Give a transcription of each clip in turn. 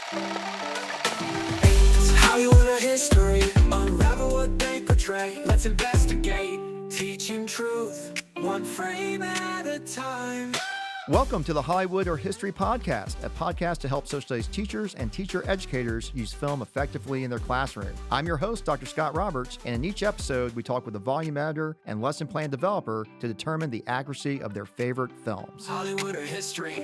It's Hollywood or history, unravel what they portray. Let's investigate, teaching truth, one frame at a time. Welcome to the Hollywood or History Podcast, a podcast to help social studies teachers and teacher educators use film effectively in their classroom. I'm your host, Dr. Scott Roberts, and in each episode, we talk with a volume editor and lesson plan developer to determine the accuracy of their favorite films. Hollywood or history,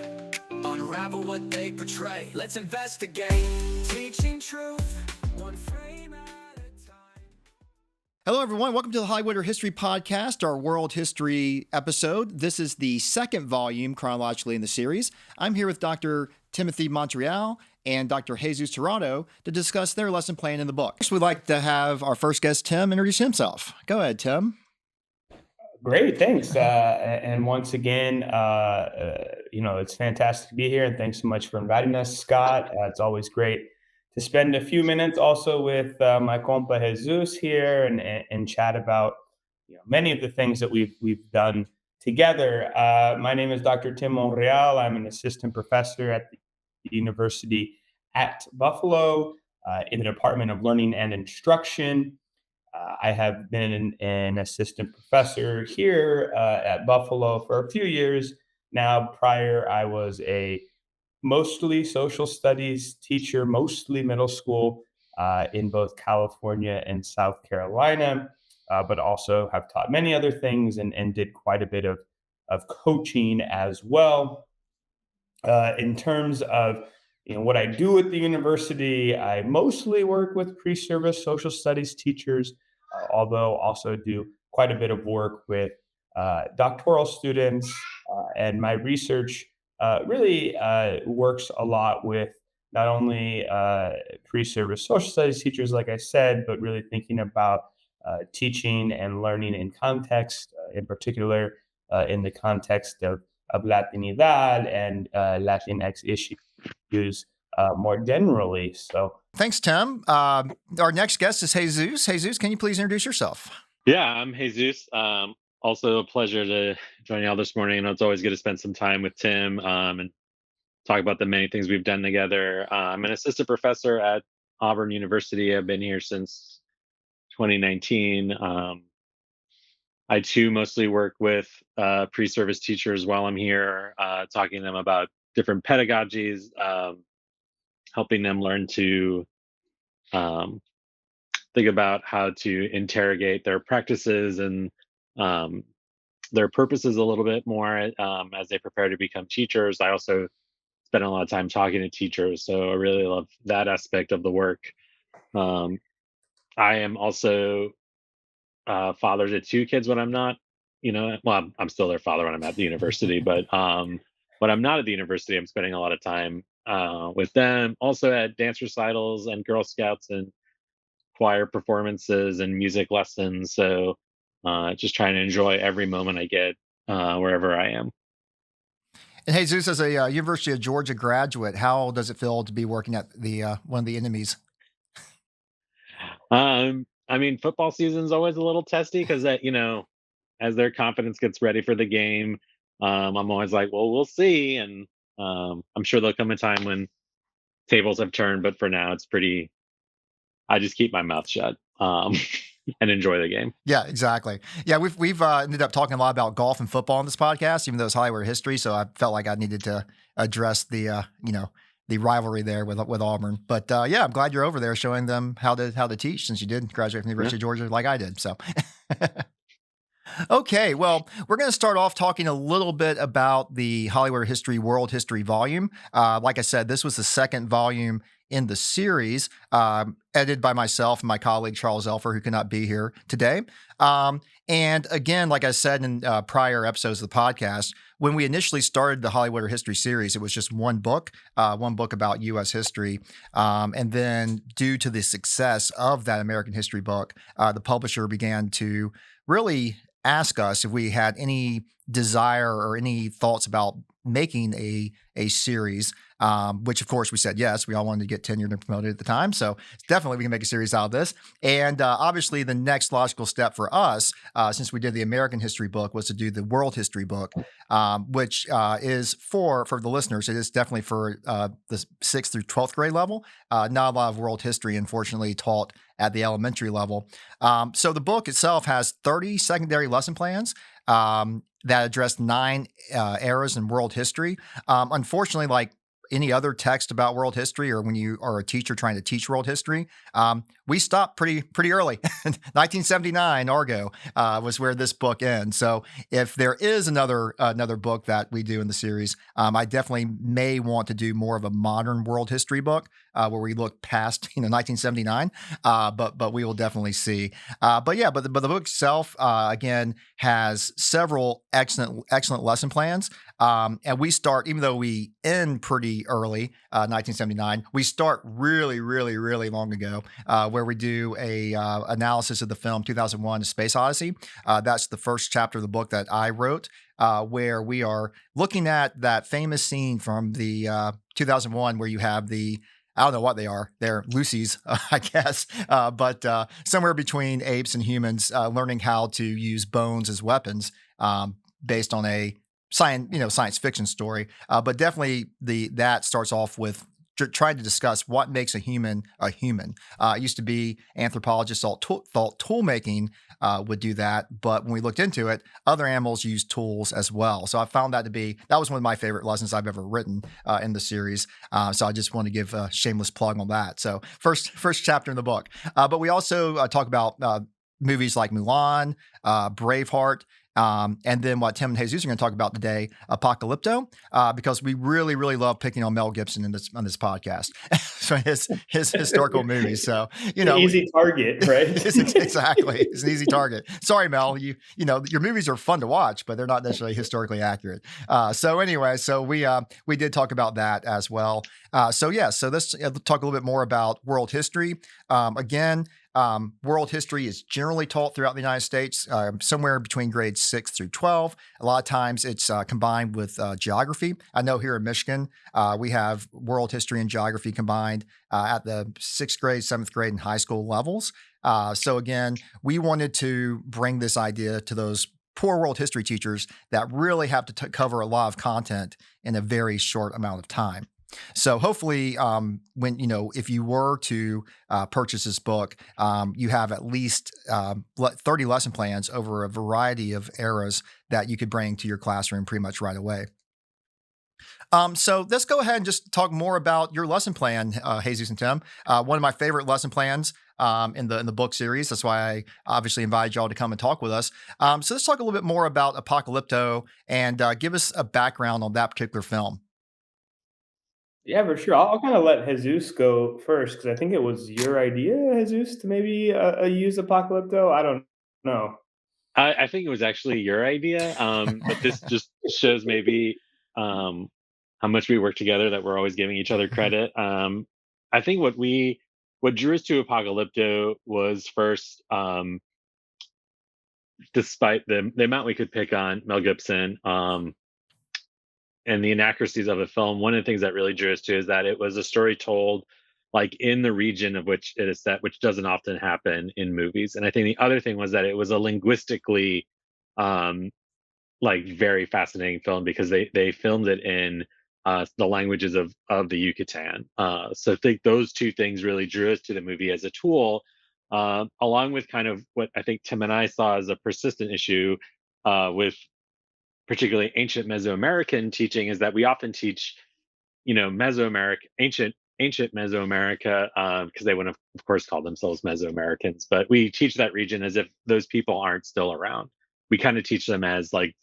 unravel what they portray. Let's investigate, teaching truth, one frame at a time. Hello, everyone. Welcome to the Hollywood or History Podcast, our world history episode. This is the second volume chronologically in the series. I'm here with Dr. Timothy Monreal and Dr. Jesús Tirado to discuss their lesson plan in the book. We'd like to have our first guest, Tim, introduce himself. Go ahead, Tim. Great, thanks. And once again, it's fantastic to be here, and thanks so much for inviting us, Scott. It's always great to spend a few minutes also with my compa Jesus here and chat about many of the things that we've done together. My name is Dr. Tim Monreal. I'm an assistant professor at the University at Buffalo in the Department of Learning and Instruction. I have been an assistant professor here at Buffalo for a few years now. Prior, I was a mostly social studies teacher, mostly middle school in both California and South Carolina, but also have taught many other things and did quite a bit of coaching as well. In terms of what I do at the university, I mostly work with pre-service social studies teachers, although also do quite a bit of work with doctoral students, and my research really works a lot with not only pre-service social studies teachers, like I said, but really thinking about teaching and learning in context, in particular in the context of Latinidad and Latinx issues more generally. So Thanks, Tim. Our next guest is Jesus. Jesus, can you please introduce yourself? Yeah, I'm Jesus. Also a pleasure to join y'all this morning. And it's always good to spend some time with Tim and talk about the many things we've done together. I'm an assistant professor at Auburn University. I've been here since 2019. I too mostly work with pre-service teachers while I'm here, talking to them about different pedagogies, helping them learn to think about how to interrogate their practices and their purposes a little bit more as they prepare to become teachers. I also spend a lot of time talking to teachers, so I really love that aspect of the work. I am also father to two kids when I'm not, I'm still their father when I'm at the university, but when I'm not at the university, I'm spending a lot of time with them. Also at dance recitals and Girl Scouts and choir performances and music lessons. So just trying to enjoy every moment I get wherever I am. And Jesus, as a University of Georgia graduate, how does it feel to be working at the one of the enemies? Football season's always a little testy because as their confidence gets ready for the game, I'm always like, well, we'll see. And I'm sure there'll come a time when tables have turned, but for now I just keep my mouth shut and enjoy the game. Yeah, exactly. Yeah, we've ended up talking a lot about golf and football on this podcast, even though it's Hollywood history. So I felt like I needed to address the the rivalry there with Auburn. But I'm glad you're over there showing them how to teach, since you did graduate from the University of Georgia like I did. So. Okay, well, we're going to start off talking a little bit about the Hollywood History World History volume. Like I said, this was the second volume in the series, edited by myself and my colleague Charles Elfer, who could not be here today. And again, like I said in prior episodes of the podcast, when we initially started the Hollywood History series, it was just one book about U.S. history. And then due to the success of that American history book, the publisher began to really ask us if we had any desire or any thoughts about making a series. which of course we said yes. We all wanted to get tenured and promoted at the time. So definitely we can make a series out of this. And obviously the next logical step for us, since we did the American history book, was to do the world history book, which is for the listeners. It is definitely for the 6th through 12th grade level. Not a lot of world history, unfortunately, taught at the elementary level. So the book itself has 30 secondary lesson plans that address 9 eras in world history. Unfortunately, like any other text about world history, or when you are a teacher trying to teach world history, we stopped pretty early. 1979, Argo was where this book ends. So if there is another book that we do in the series, I definitely may want to do more of a modern world history book where we look past 1979. But we will definitely see. But the book itself again has several excellent lesson plans. And we start, even though we end pretty early, 1979, we start really long ago, where we do a analysis of the film 2001: A Space Odyssey. That's the first chapter of the book that I wrote, where we are looking at that famous scene from the 2001, where you have I don't know what they are. They're Lucy's, I guess, but somewhere between apes and humans, learning how to use bones as weapons, based on a science fiction story. But definitely that starts off with trying to discuss what makes a human a human. It used to be anthropologists thought tool making would do that, but when we looked into it, other animals use tools as well. So I found that was one of my favorite lessons I've ever written in the series. So I just want to give a shameless plug on that. So first chapter in the book, but we also talk about movies like Mulan, Braveheart. And then what Tim and Jesus are going to talk about today, Apocalypto, because we really love picking on Mel Gibson on this podcast. So his historical movies. So easy target, right? Exactly, it's an easy target. Sorry, Mel. Your movies are fun to watch, but they're not necessarily historically accurate. So anyway, we did talk about that as well. So let's talk a little bit more about world history. Again. World history is generally taught throughout the United States, somewhere between grades 6 through 12. A lot of times it's combined with geography. I know here in Michigan, we have world history and geography combined at the 6th grade, 7th grade, and high school levels. So again, we wanted to bring this idea to those poor world history teachers that really have to cover a lot of content in a very short amount of time. So hopefully, if you were to purchase this book, you have at least 30 lesson plans over a variety of eras that you could bring to your classroom pretty much right away. So let's go ahead and just talk more about your lesson plan, Jesus and Tim. One of my favorite lesson plans in the book series. That's why I obviously invited y'all to come and talk with us. So let's talk a little bit more about Apocalypto and give us a background on that particular film. Yeah, for sure. I'll kind of let Jesus go first because I think it was your idea, Jesus, to maybe use Apocalypto. I don't know. I think it was actually your idea, but this just shows maybe how much we work together, that we're always giving each other credit. I think what drew us to Apocalypto was first, despite the amount we could pick on Mel Gibson, and the inaccuracies of the film, one of the things that really drew us to is that it was a story told like in the region of which it is set, which doesn't often happen in movies. And I think the other thing was that it was a linguistically um, like very fascinating film because they filmed it in the languages of the Yucatan. So I think those two things really drew us to the movie as a tool, along with kind of what I think Tim and I saw as a persistent issue with particularly ancient Mesoamerican teaching, is that we often teach, Mesoamerica, ancient Mesoamerica, because they wouldn't have, of course, called themselves Mesoamericans, but we teach that region as if those people aren't still around. We kind of teach them as like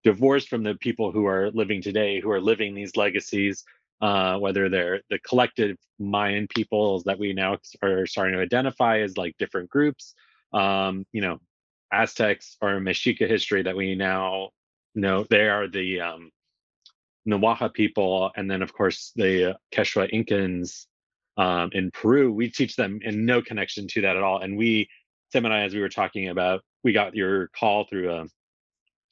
divorced from the people who are living today, who are living these legacies, whether they're the collective Mayan peoples that we now are starting to identify as like different groups, Aztecs or Mexica history that we now know they are the Nawaja people, and then of course the Quechua Incans in Peru. We teach them in no connection to that at all. And Tim and I, as we were talking about, we got your call through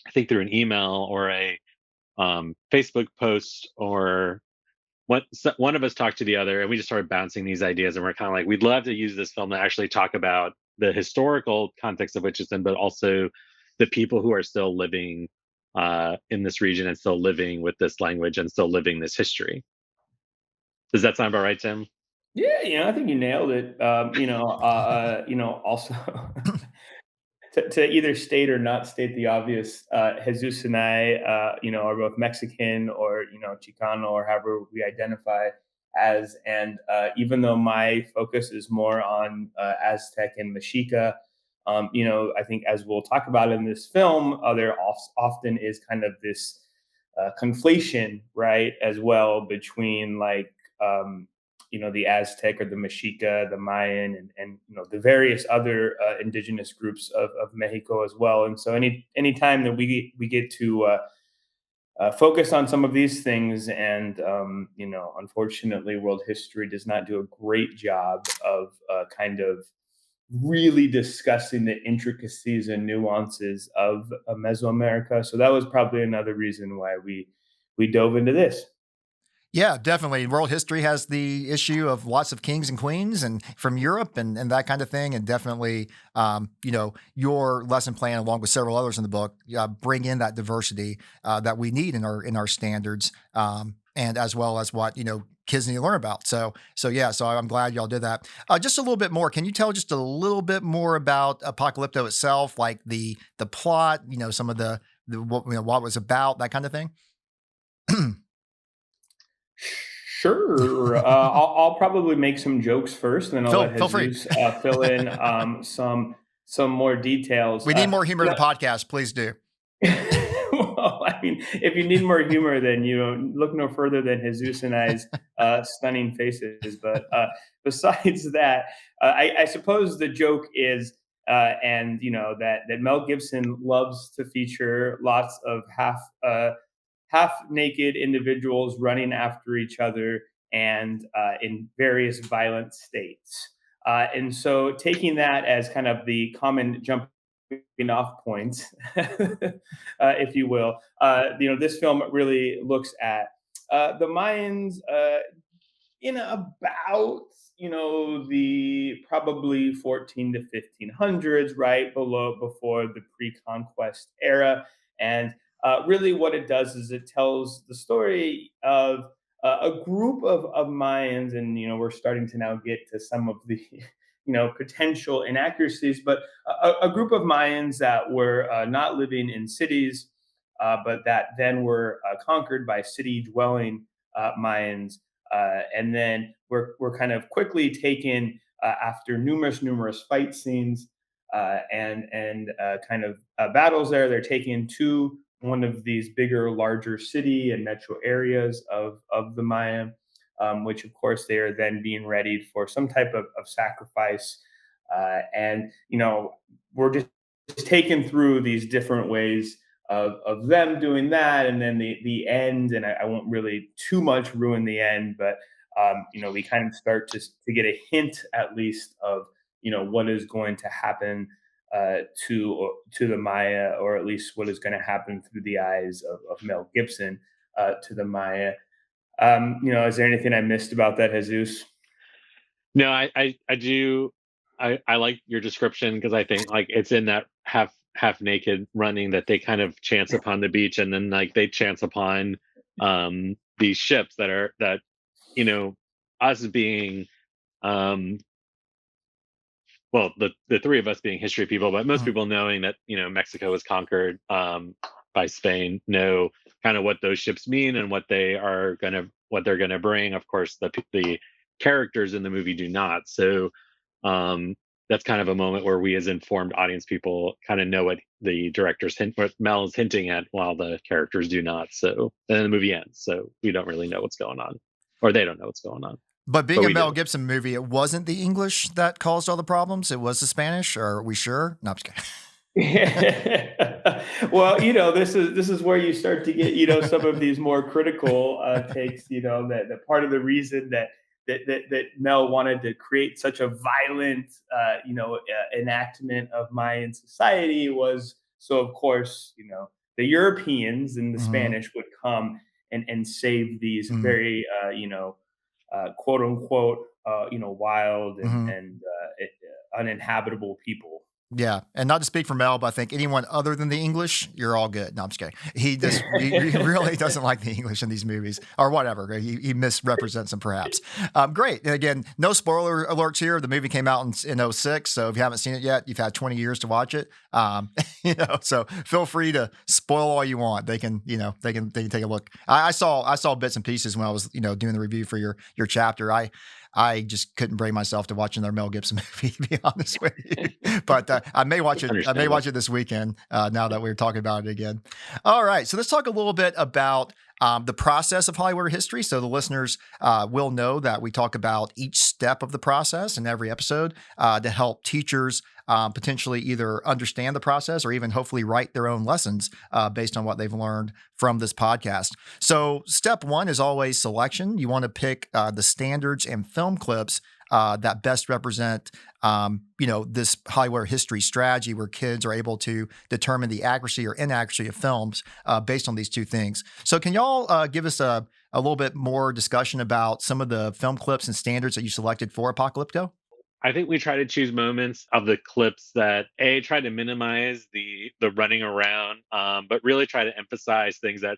I think through an email or a Facebook post, or one of us talked to the other, and we just started bouncing these ideas, and we're kind of like, we'd love to use this film to actually talk about the historical context of which it's in, but also the people who are still living in this region and still living with this language and still living this history. Does that sound about right, Tim? Yeah, I think you nailed it. Also to either state or not state the obvious, Jesus and I, are both Mexican or Chicano or however we identify as. And even though my focus is more on Aztec and Mexica, I think as we'll talk about in this film, there often is kind of this conflation, right, as well between like the Aztec or the Mexica, the Mayan, and the various other indigenous groups of Mexico as well. And so any time that we get to focus on some of these things, and unfortunately, world history does not do a great job of kind of really discussing the intricacies and nuances of Mesoamerica. So that was probably another reason why we dove into this. Yeah, definitely. World history has the issue of lots of kings and queens and from Europe and that kind of thing. And definitely, your lesson plan, along with several others in the book, bring in that diversity that we need in our standards, and as well as what kids need to learn about. So yeah. So I'm glad y'all did that. Just a little bit more. Can you tell just a little bit more about Apocalypto itself, like the plot? Some of the what what it was about, that kind of thing. Sure. I'll probably make some jokes first, and then I'll let Feel free. Jesus fill in some more details. We need more humor in the podcast. Please do. Well, I mean, if you need more humor, then look no further than Jesus and I's stunning faces. But besides that, I suppose the joke is, and that Mel Gibson loves to feature lots of half naked individuals running after each other and in various violent states. And so, taking that as kind of the common jumping off point, if you will, this film really looks at the Mayans in about the probably 14 to 1500s, right before the pre-conquest era. And really what it does is it tells the story of a group of Mayans. And we're starting to now get to some of the potential inaccuracies, but a group of Mayans that were not living in cities, but that then were conquered by city dwelling Mayans. And then we're kind of quickly taken after numerous fight scenes and kind of battles there. They're taken to one of these bigger, larger city and metro areas of the Maya, which of course they are then being readied for some type of sacrifice. And we're just taken through these different ways of them doing that, and then the end. And I won't really too much ruin the end, but we kind of start to get a hint, at least, of what is going to happen to the Maya, or at least what is going to happen through the eyes of Mel Gibson to the Maya. Is there anything I missed about that, Jesus? No, I do. I like your description, because I think like it's in that half naked running that they kind of chance upon the beach, and then like they chance upon these ships that us being well, the three of us being history people, but most people knowing that Mexico was conquered by Spain, know kind of what those ships mean and what they're gonna bring. Of course, the characters in the movie do not. So that's kind of a moment where we, as informed audience people, kind of know what the what Mel is hinting at, while the characters do not. So then the movie ends, so we don't really know what's going on, or they don't know what's going on. But being a Mel Gibson movie, it wasn't the English that caused all the problems. It was the Spanish. Are we sure? No, I'm just kidding. Well, this is where you start to get some of these more critical takes. That part of the reason that Mel wanted to create such a violent enactment of Mayan society was so, of course, the Europeans and the Spanish would come and save these Mm-hmm. very quote unquote wild Mm-hmm. and uninhabitable people. Yeah, and not to speak for Mel, but I think anyone other than the English, you're all good. No, I'm just kidding. He really doesn't like the English in these movies, or whatever. He misrepresents them, perhaps. Great. And again, no spoiler alerts here. The movie came out in 06, so if you haven't seen it yet, you've had 20 years to watch it. So feel free to spoil all you want. They can take a look. I saw bits and pieces when I was doing the review for your chapter. I just couldn't bring myself to watch another Mel Gibson movie, to be honest with you. But I may watch it. I may watch it this weekend. Now that we're talking about it again. All right, so let's talk a little bit about the process of Hollywood history. So the listeners will know that we talk about each step of the process in every episode to help teachers potentially either understand the process or even hopefully write their own lessons based on what they've learned from this podcast. So step one is always selection. You want to pick the standards and film clips that best represent, this Hollywood history strategy where kids are able to determine the accuracy or inaccuracy of films based on these two things. So can y'all give us a little bit more discussion about some of the film clips and standards that you selected for Apocalypto? I think we try to choose moments of the clips that try to minimize the running around, but really try to emphasize things that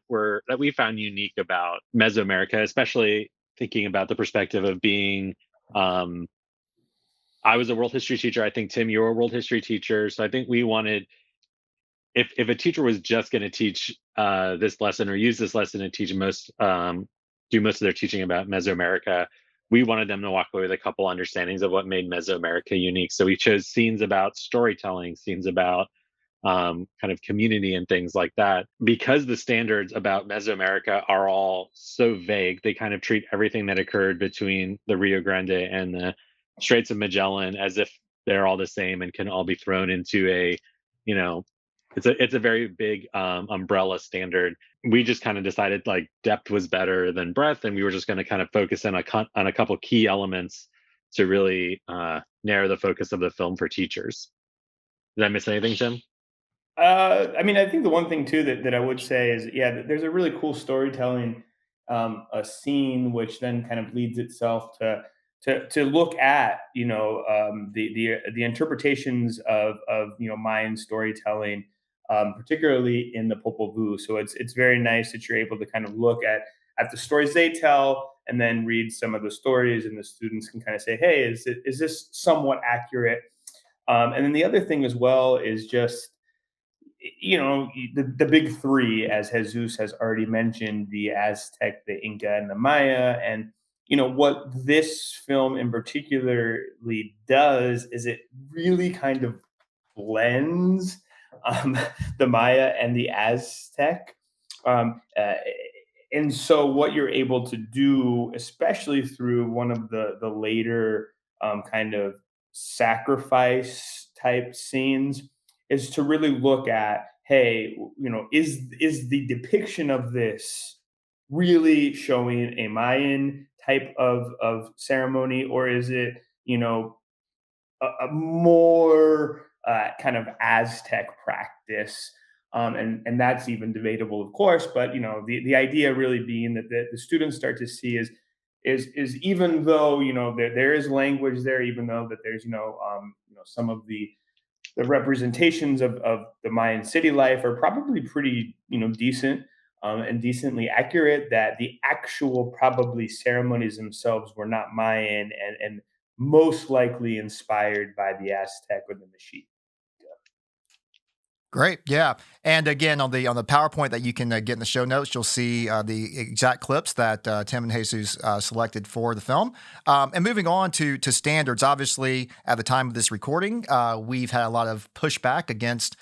we found unique about Mesoamerica, especially thinking about the perspective of being. I was a world history teacher. I think Tim, you're a world history teacher. So I think we wanted, if a teacher was just going to teach this lesson or use this lesson to teach do most of their teaching about Mesoamerica, we wanted them to walk away with a couple understandings of what made Mesoamerica unique. So we chose scenes about storytelling, scenes about kind of community and things like that. Because the standards about Mesoamerica are all so vague, they kind of treat everything that occurred between the Rio Grande and the Straits of Magellan as if they're all the same and can all be thrown into it's a very big umbrella standard. We just kind of decided like depth was better than breadth, and we were just going to kind of focus in on a couple key elements to really narrow the focus of the film for teachers. Did I miss anything, Jim? I think the one thing too that I would say is, there's a really cool storytelling a scene which then kind of leads itself to look at the interpretations of Mayan storytelling, particularly in the Popol Vuh. So it's very nice that you're able to kind of look at the stories they tell and then read some of the stories, and the students can kind of say, hey, is this somewhat accurate? And then the other thing as well is just the big three, as Jesus has already mentioned, the Aztec, the Inca, and the Maya. And what this film in particularly does is it really kind of blends the Maya and the Aztec. Um, uh, and so what you're able to do, especially through one of the later kind of sacrifice type scenes, is to really look at, hey, is the depiction of this really showing a Mayan type of ceremony, or is it a more kind of Aztec practice? And that's even debatable, of course. But the idea really being that the students start to see is even though there is language there, even though that there's some of the representations of the Mayan city life are probably pretty decent and decently accurate, that the actual probably ceremonies themselves were not Mayan and most likely inspired by the Aztec or the Mexica. Great, yeah. And again, on the PowerPoint that you can get in the show notes, you'll see the exact clips that Tim and Jesus selected for the film. And moving on to standards, obviously, at the time of this recording, we've had a lot of pushback against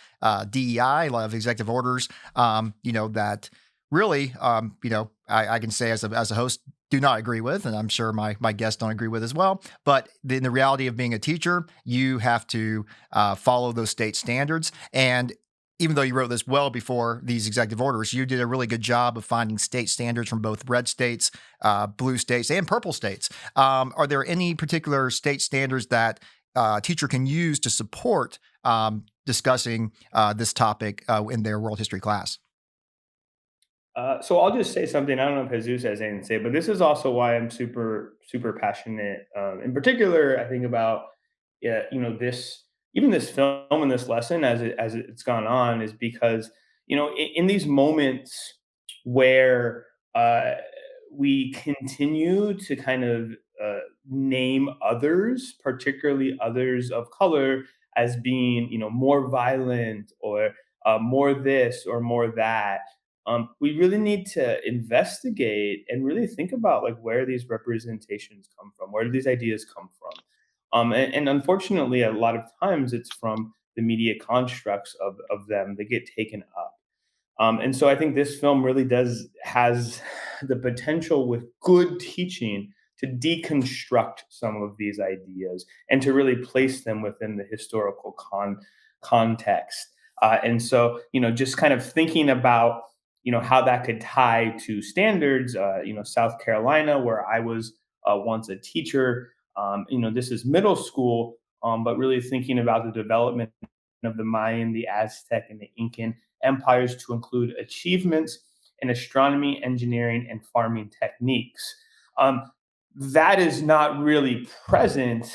DEI, a lot of executive orders, that really, I can say as a host, do not agree with, and I'm sure my guests don't agree with as well. But in the reality of being a teacher, you have to follow those state standards. And even though you wrote this well before these executive orders, you did a really good job of finding state standards from both red states, blue states, and purple states. Are there any particular state standards that a teacher can use to support discussing this topic in their world history class? So I'll just say something. I don't know if Jesus has anything to say, but this is also why I'm super, super passionate. In particular, I think about, yeah, this, even this film and this lesson as it's gone on, is because in these moments where uh, we continue to kind of uh, name others, particularly others of color, as being more violent, or more this or more that. We really need to investigate and really think about, like, where these representations come from, where do these ideas come from. And unfortunately, a lot of times it's from the media constructs of them that get taken up. And so I think this film really does has the potential, with good teaching, to deconstruct some of these ideas and to really place them within the historical context. And so, just kind of thinking about, how that could tie to standards. South Carolina, where I was once a teacher. This is middle school, but really thinking about the development of the Mayan, the Aztec, and the Incan empires to include achievements in astronomy, engineering, and farming techniques. That is not really present,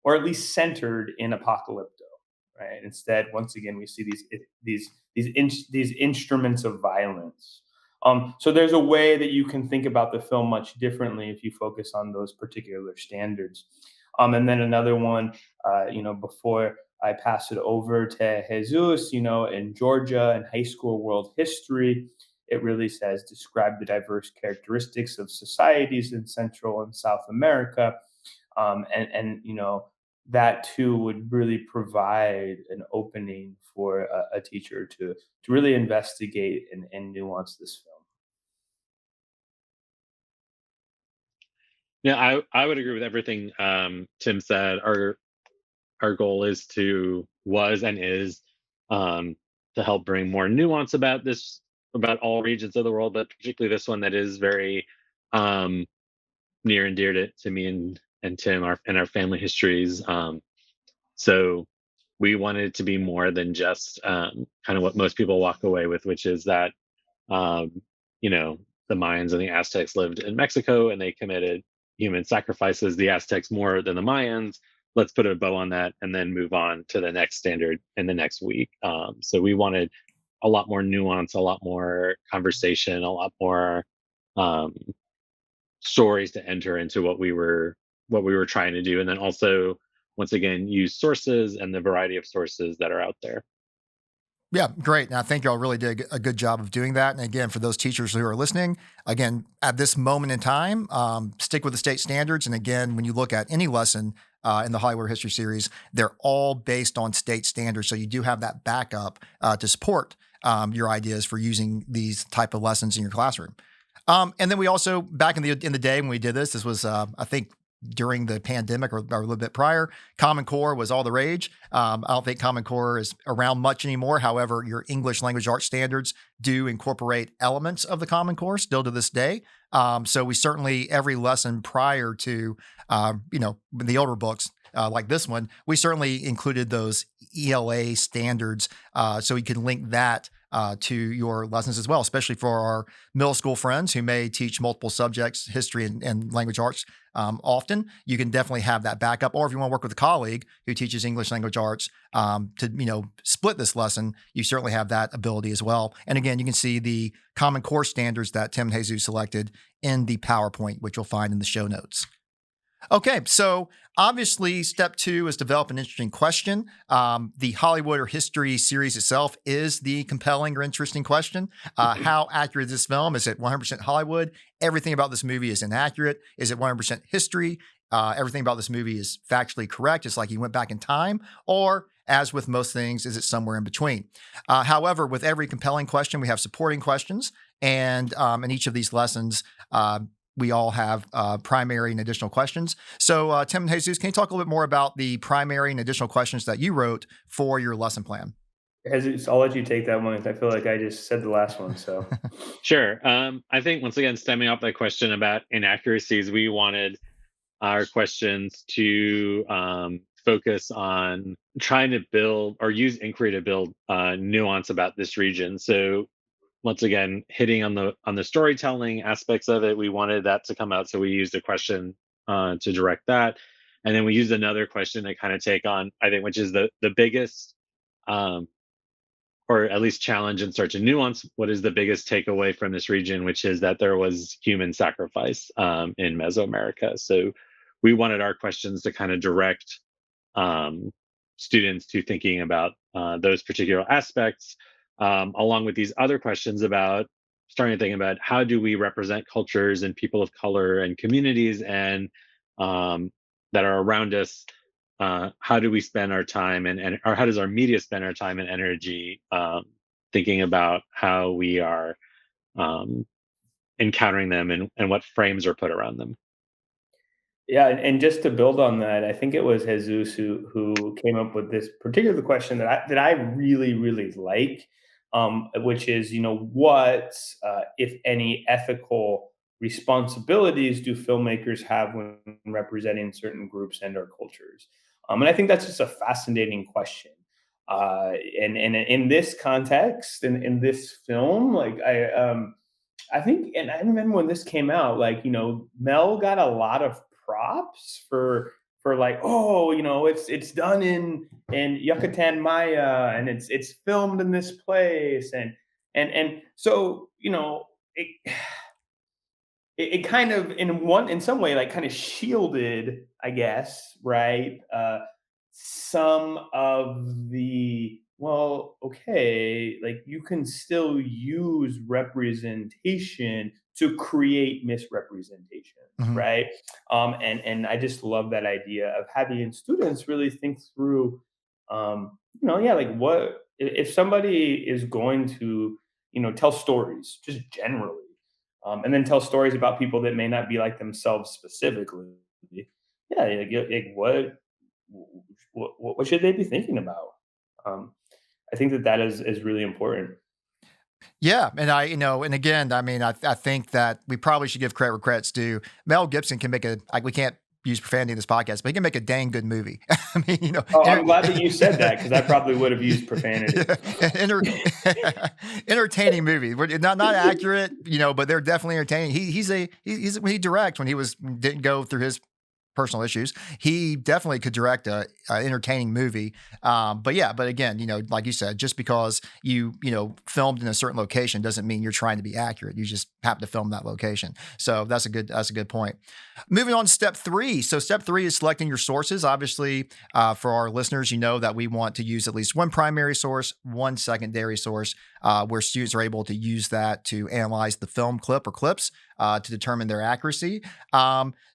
or at least centered, in Apocalypto, right? Instead, once again, we see these instruments of violence. So there's a way that you can think about the film much differently if you focus on those particular standards. And then another one, before I pass it over to Jesus, in Georgia and high school world history, it really says describe the diverse characteristics of societies in Central and South America. And that too would really provide an opening for a teacher to really investigate and nuance this film. Yeah, I would agree with everything Tim said. Our goal was and is to help bring more nuance about this, about all regions of the world, but particularly this one that is very um, near and dear to me and Tim, our family histories. So we wanted it to be more than just kind of what most people walk away with, which is that um, you know the Mayans and the Aztecs lived in Mexico and they committed human sacrifices. The Aztecs more than the Mayans. Let's put a bow on that and then move on to the next standard in the next week. So we wanted a lot more nuance, a lot more conversation, a lot more um, stories to enter into what we were trying to do, and then also once again use sources and the variety of sources that are out there. Yeah, great. And I think y'all really did a good job of doing that. And again, for those teachers who are listening, again, at this moment in time, stick with the state standards. And again, when you look at any lesson in the Hollywood History series, they're all based on state standards. So you do have that backup to support your ideas for using these type of lessons in your classroom. And then we also, back in the day when we did this was I think during the pandemic, or a little bit prior, Common Core was all the rage. I don't think Common Core is around much anymore. However, your English language arts standards do incorporate elements of the Common Core still to this day. So we certainly, every lesson prior to, the older books, like this one, we certainly included those ELA standards so you can link that to your lessons as well, especially for our middle school friends who may teach multiple subjects, history and language arts often. You can definitely have that backup. Or if you want to work with a colleague who teaches English language arts to split this lesson, you certainly have that ability as well. And again, you can see the Common Core standards that Tim and Jesus selected in the PowerPoint, which you'll find in the show notes. Okay, so obviously, step 2 is develop an interesting question. The Hollywood or history series itself is the compelling or interesting question. How accurate is this film? Is it 100% Hollywood? Everything about this movie is inaccurate. Is it 100% history? Everything about this movie is factually correct. It's like he went back in time. Or, as with most things, is it somewhere in between? However, with every compelling question, we have supporting questions. And in each of these lessons, we all have primary and additional questions. So, Tim and Jesus, can you talk a little bit more about the primary and additional questions that you wrote for your lesson plan? I'll let you take that one. I feel like I just said the last one. So Sure. I think once again, stemming off that question about inaccuracies, we wanted our questions to focus on trying to build or use inquiry to build nuance about this region. So once again, hitting on the storytelling aspects of it. We wanted that to come out, so we used a question to direct that, and then we used another question to kind of take on, I think, which is the biggest, um, or at least challenge and start to nuance what is the biggest takeaway from this region, which is that there was human sacrifice in Mesoamerica. So we wanted our questions to kind of direct um, students to thinking about those particular aspects, along with these other questions about starting to think about how do we represent cultures and people of color and communities and um, that are around us. How do we spend our time and or how does our media spend our time and energy thinking about how we are um, encountering them and what frames are put around them? Yeah, and just to build on that, I think it was Jesus who came up with this particular question that I really really like, which is, what, if any, ethical responsibilities do filmmakers have when representing certain groups and or cultures? And I think that's just a fascinating question. And in this context, in this film, like I think, and I remember when this came out, like, Mel got a lot of props for like, oh, it's done in Yucatan Maya, and it's filmed in this place, and so, it, it kind of in some way like kind of shielded, I guess, right, some of the, well, okay, like you can still use representation to create misrepresentations, Mhm. right? And I just love that idea of having students really think through, yeah, like what if somebody is going to, tell stories just generally, and then tell stories about people that may not be like themselves specifically. Yeah, like what should they be thinking about? Um, I think that is really important. Yeah, and and again, I mean, I think that we probably should give credit where credit's due. Mel Gibson can make like we can't use profanity in this podcast, but he can make a dang good movie. I mean, Oh, I'm glad that you said that because I probably would have used profanity. yeah, entertaining movie. Not accurate, but they're definitely entertaining. He's when he direct when he didn't go through his personal issues. He definitely could direct a entertaining movie. But again, like you said, just because you filmed in a certain location doesn't mean you're trying to be accurate. You just happen to film that location. So that's a good point. Moving on to step three. So step three is selecting your sources. Obviously, for our listeners, you know that we want to use at least one primary source, one secondary source, where students are able to use that to analyze the film clip or clips to determine their accuracy.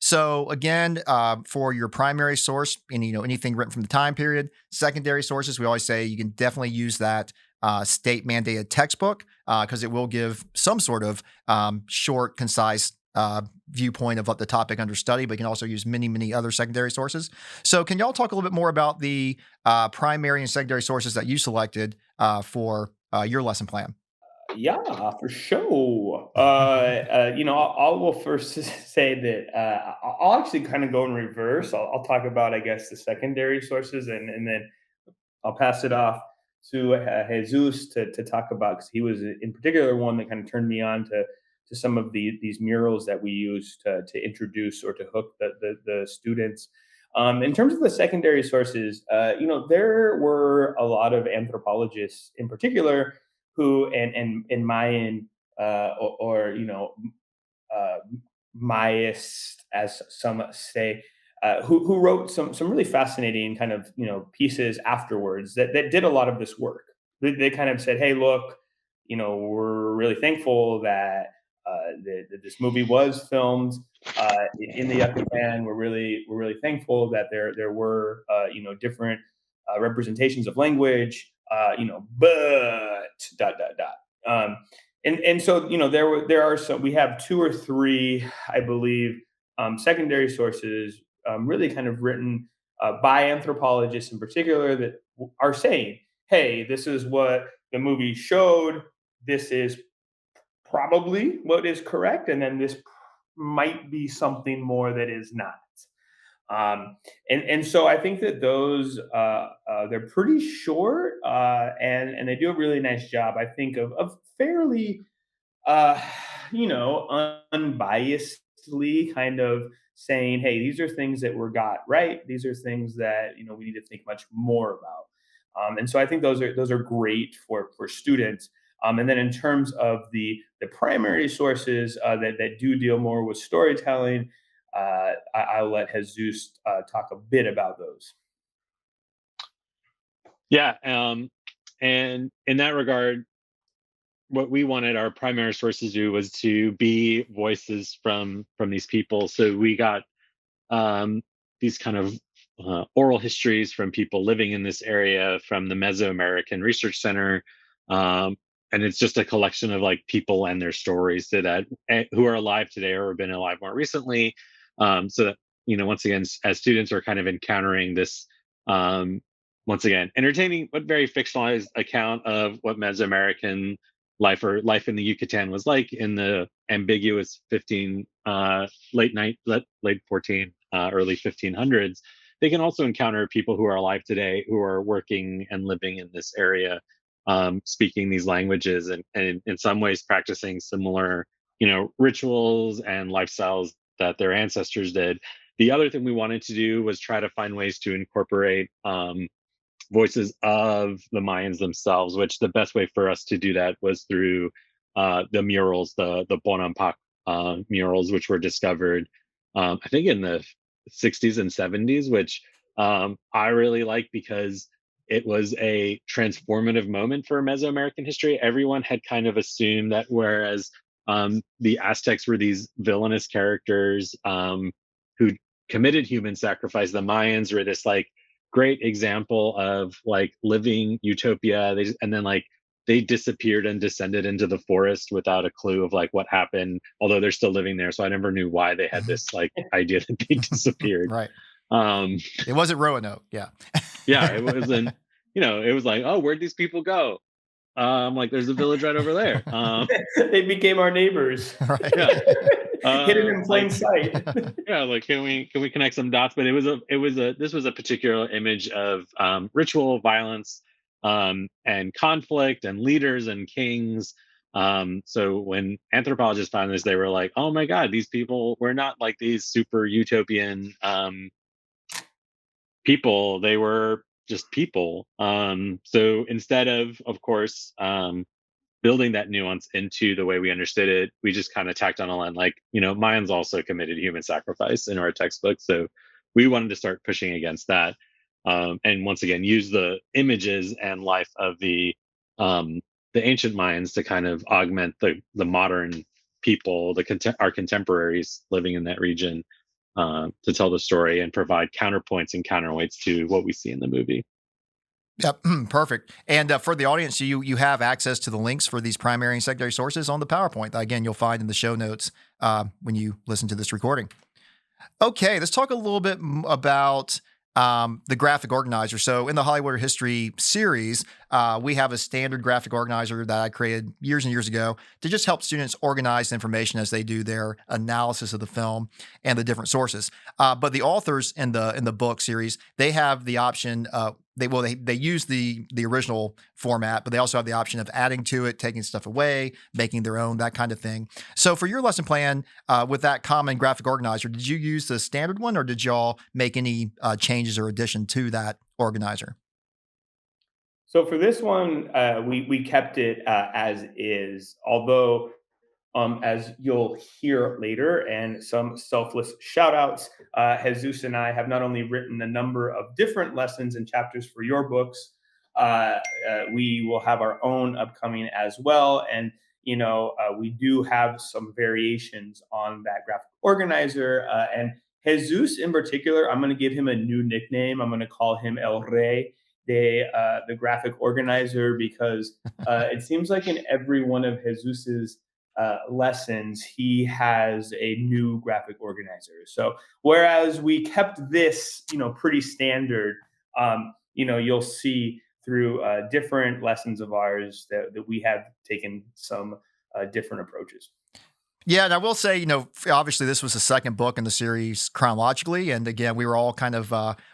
So again, for your primary source, anything written from the time period. Secondary sources, we always say you can definitely use that state mandated textbook because it will give some sort of short, concise viewpoint of what the topic under study, but you can also use many other secondary sources. So can y'all talk a little bit more about the primary and secondary sources that you selected for your lesson plan? Yeah, for sure. I will first say that I'll actually kind of go in reverse. I'll talk about, I guess, the secondary sources, and then I'll pass it off to Jesus to talk about, because he was in particular one that kind of turned me on to some of these murals that we use to introduce or to hook the students. In terms of the secondary sources, there were a lot of anthropologists in particular who and Mayan, or uh, Maist, as some say, who wrote some really fascinating kind of pieces afterwards that did a lot of this work. They kind of said, "Hey, look, we're really thankful that that this movie was filmed in the Yucatan. We're really thankful that there were different representations of language. But dot dot dot." And so there are some, we have two or three, I believe, secondary sources, really kind of written by anthropologists in particular, that are saying, hey, this is what the movie showed, this is probably what is correct, and then this might be something more that is not. And so I think that those, they're pretty short, and they do a really nice job, I think, of fairly uh, unbiasedly kind of saying, hey, these are things that were got right. These are things that we need to think much more about. And so I think those are great for students. And then in terms of the primary sources that do deal more with storytelling, I'll let Jesus talk a bit about those. Yeah, and in that regard, what we wanted our primary sources to do was to be voices from these people. So we got um, these kind of oral histories from people living in this area from the Mesoamerican Research Center. Um, and it's just a collection of like people and their stories so that who are alive today or have been alive more recently. So that, once again, as students are kind of encountering this, um, once again, entertaining but very fictionalized account of what Mesoamerican life or life in the Yucatan was like in the ambiguous 15 late 14 early 1500s. They can also encounter people who are alive today who are working and living in this area, speaking these languages and in some ways practicing similar rituals and lifestyles that their ancestors did. The other thing we wanted to do was try to find ways to incorporate voices of the Mayans themselves, which the best way for us to do that was through the murals, the Bonampak murals, which were discovered, I think, in the 60s and 70s, which I really like because it was a transformative moment for Mesoamerican history. Everyone had kind of assumed that whereas the Aztecs were these villainous characters who committed human sacrifice, the Mayans were this like great example of like living utopia. And then like they disappeared and descended into the forest without a clue of like what happened, although they're still living there. So I never knew why they had this like idea that they disappeared. Right. Um, It wasn't Roanoke. Yeah. yeah, it wasn't, it was like, oh, where'd these people go? Like there's a village right over there. They became our neighbors. Right. Yeah. Hidden in plain Like sight. yeah, like can we connect some dots? But this was a particular image of ritual violence and conflict and leaders and kings. So when anthropologists found this, they were like, "Oh my God, these people were not like these super utopian people. They were just people." So instead of course, building that nuance into the way we understood it, we just kind of tacked on a line like, Mayans also committed human sacrifice in our textbook. So we wanted to start pushing against that. And once again, use the images and life of the ancient Mayans to kind of augment the modern people, our contemporaries living in that region, to tell the story and provide counterpoints and counterweights to what we see in the movie. Yep, perfect. And for the audience, you have access to the links for these primary and secondary sources on the PowerPoint. That, again, you'll find in the show notes when you listen to this recording. Okay, let's talk a little bit about the graphic organizer. So in the Hollywood History series, we have a standard graphic organizer that I created years and years ago to just help students organize information as they do their analysis of the film and the different sources. But the authors in the book series, they have the option. They use the original format, but they also have the option of adding to it, taking stuff away, making their own, that kind of thing. So for your lesson plan with that common graphic organizer, did you use the standard one, or did y'all make any changes or addition to that organizer? So for this one, we kept it as is, although as you'll hear later, and some selfless shout outs, Jesus and I have not only written a number of different lessons and chapters for your books, we will have our own upcoming as well. And, we do have some variations on that graphic organizer. And Jesus in particular, I'm going to give him a new nickname. I'm going to call him El Rey, the graphic organizer, because it seems like in every one of Jesus's lessons, he has a new graphic organizer. So whereas we kept this, pretty standard, you'll see through different lessons of ours that we have taken some different approaches. Yeah, and I will say, obviously this was the second book in the series chronologically, and again, we were all kind of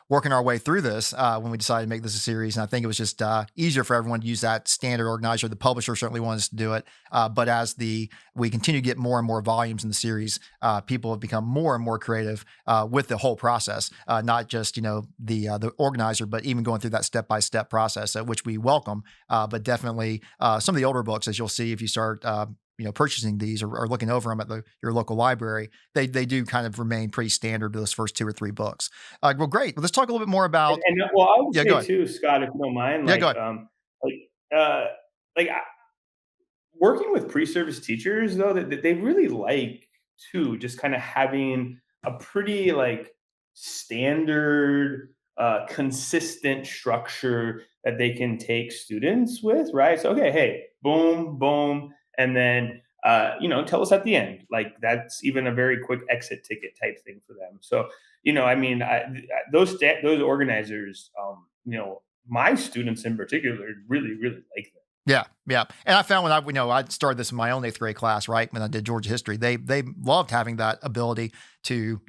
working our way through this when we decided to make this a series, and I think it was just easier for everyone to use that standard organizer. The publisher certainly wanted us to do it, but as we continue to get more and more volumes in the series, people have become more and more creative with the whole process, not just the organizer, but even going through that step by step process, which we welcome. But definitely some of the older books, as you'll see if you start purchasing these or looking over them at your local library, they do kind of remain pretty standard to those first 2 or 3 books. Well, great. Well, let's talk a little bit more about. And well, I would Yeah, go say ahead. too, Scott, if you don't mind, Yeah, go ahead. like, uh, working with pre-service teachers though, that they really like too, just kind of having a pretty like standard, consistent structure that they can take students with, right? So okay, hey, boom, boom, and then tell us at the end. Like that's even a very quick exit ticket type thing for them. So I mean, those organizers, my students in particular really really like them. Yeah, yeah. And I found when I started this in my own 8th grade class, right, when I did Georgia history, they loved having that ability to,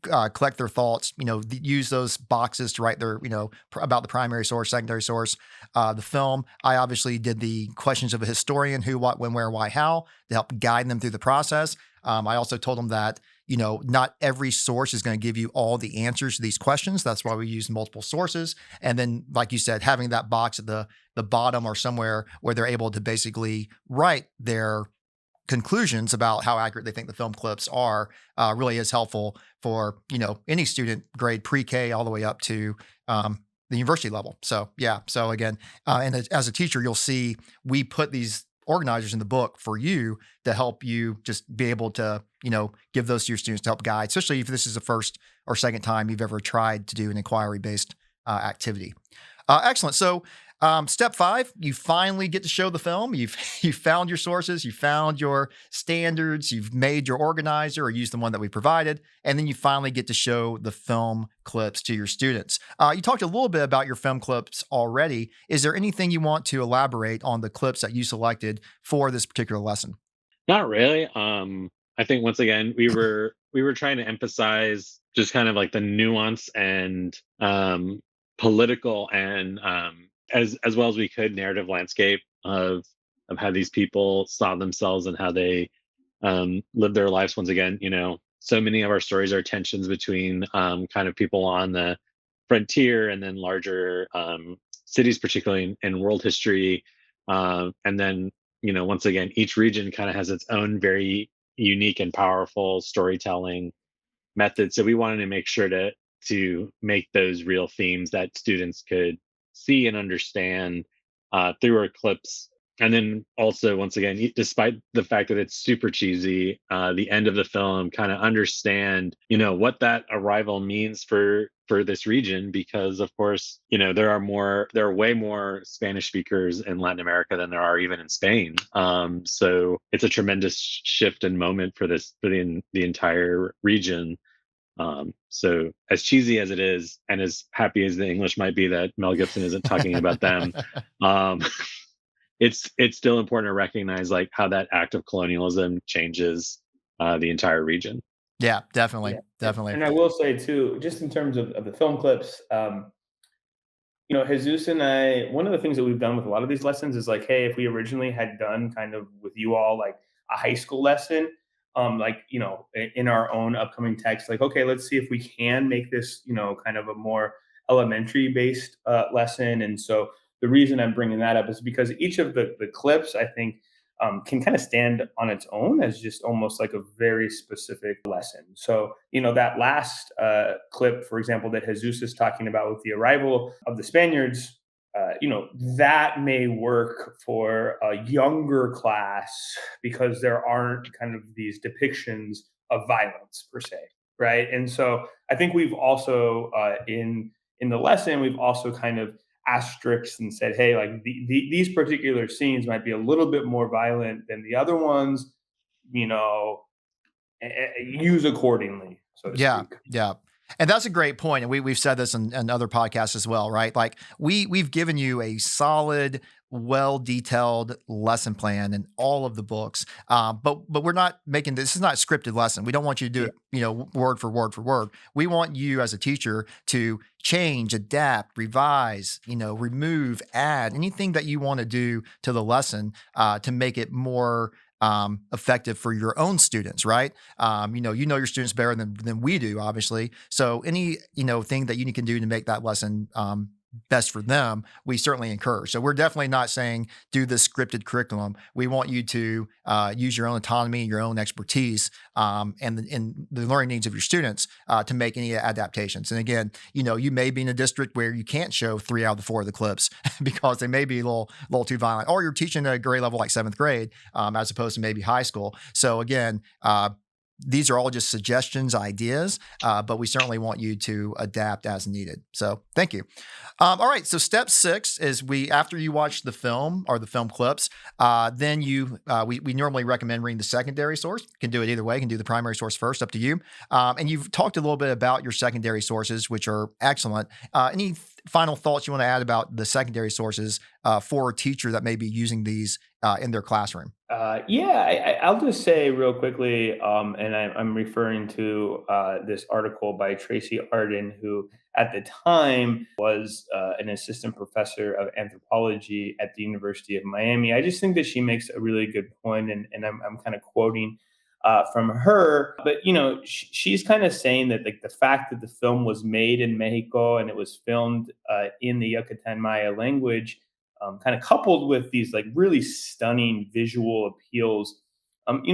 collect their thoughts, use those boxes to write their, about the primary source, secondary source, the film. I obviously did the questions of a historian, who, what, when, where, why, how, to help guide them through the process. I also told them that, not every source is going to give you all the answers to these questions. That's why we use multiple sources. And then, like you said, having that box at the bottom or somewhere where they're able to basically write their conclusions about how accurate they think the film clips are really is helpful for, any student grade pre-K all the way up to the university level. So, yeah. So again, and as a teacher, you'll see we put these organizers in the book for you to help you just be able to, give those to your students to help guide, especially if this is the first or second time you've ever tried to do an inquiry-based activity. Excellent. So step 5, you finally get to show the film. You've found your sources, you found your standards, you've made your organizer or used the one that we provided, and then you finally get to show the film clips to your students. You talked a little bit about your film clips already. Is there anything you want to elaborate on the clips that you selected for this particular lesson? Not really. I think once again we were trying to emphasize just kind of like the nuance and political and as well as we could narrative landscape of how these people saw themselves and how they lived their lives. Once again, so many of our stories are tensions between kind of people on the frontier and then larger cities, particularly in world history. And then, once again, each region kind of has its own very unique and powerful storytelling method. So we wanted to make sure to make those real themes that students could see and understand through our clips. And then also, once again, despite the fact that it's super cheesy, the end of the film kind of understand, what that arrival means for this region, because of course, there are way more Spanish speakers in Latin America than there are even in Spain. So it's a tremendous shift and moment for the entire region. So as cheesy as it is, and as happy as the English might be that Mel Gibson isn't talking about them, it's still important to recognize like how that act of colonialism changes the entire region. Yeah, definitely. Yeah. Definitely. And I will say too, just in terms of the film clips, Jesus and I, one of the things that we've done with a lot of these lessons is like, hey, if we originally had done kind of with you all like a high school lesson, in our own upcoming text, like, okay, let's see if we can make this, kind of a more elementary based lesson. And so the reason I'm bringing that up is because each of the clips, I think, can kind of stand on its own as just almost like a very specific lesson. So, that last clip, for example, that Jesus is talking about with the arrival of the Spaniards, that may work for a younger class because there aren't kind of these depictions of violence per se, right? And so I think we've also in the lesson we've also kind of asterisks and said, hey, like these particular scenes might be a little bit more violent than the other ones, use accordingly, so to Yeah, speak. yeah. And that's a great point. And we've said this in other podcasts as well, right? Like we've given you a solid well-detailed lesson plan in all of the books. But we're not making this is not a scripted lesson. We don't want you to do it, word for word for word. We want you as a teacher to change, adapt, revise, remove, add anything that you want to do to the lesson to make it more effective for your own students, right? You know your students better than we do, obviously. So any thing that you can do to make that lesson best for them, we certainly encourage. So we're definitely not saying do this scripted curriculum. We want you to use your own autonomy, your own expertise, and the learning needs of your students to make any adaptations. And again, you may be in a district where you can't show 3 out of the 4 of the clips because they may be a little too violent, or you're teaching at a grade level like 7th grade as opposed to maybe high school. So again, these are all just suggestions, ideas, but we certainly want you to adapt as needed. So thank you. All right. So step 6 is after you watch the film or the film clips, then we normally recommend reading the secondary source. You can do it either way. You can do the primary source first, up to you. And you've talked a little bit about your secondary sources, which are excellent. Any final thoughts you want to add about the secondary sources for a teacher that may be using these in their classroom? I'll just say real quickly, and I'm referring to this article by Tracy Arden, who at the time was an assistant professor of anthropology at the University of Miami. I just think that she makes a really good point, and I'm kind of quoting from her. But she's kind of saying that like the fact that the film was made in Mexico and it was filmed in the Yucatan Maya language, kind of coupled with these like really stunning visual appeals.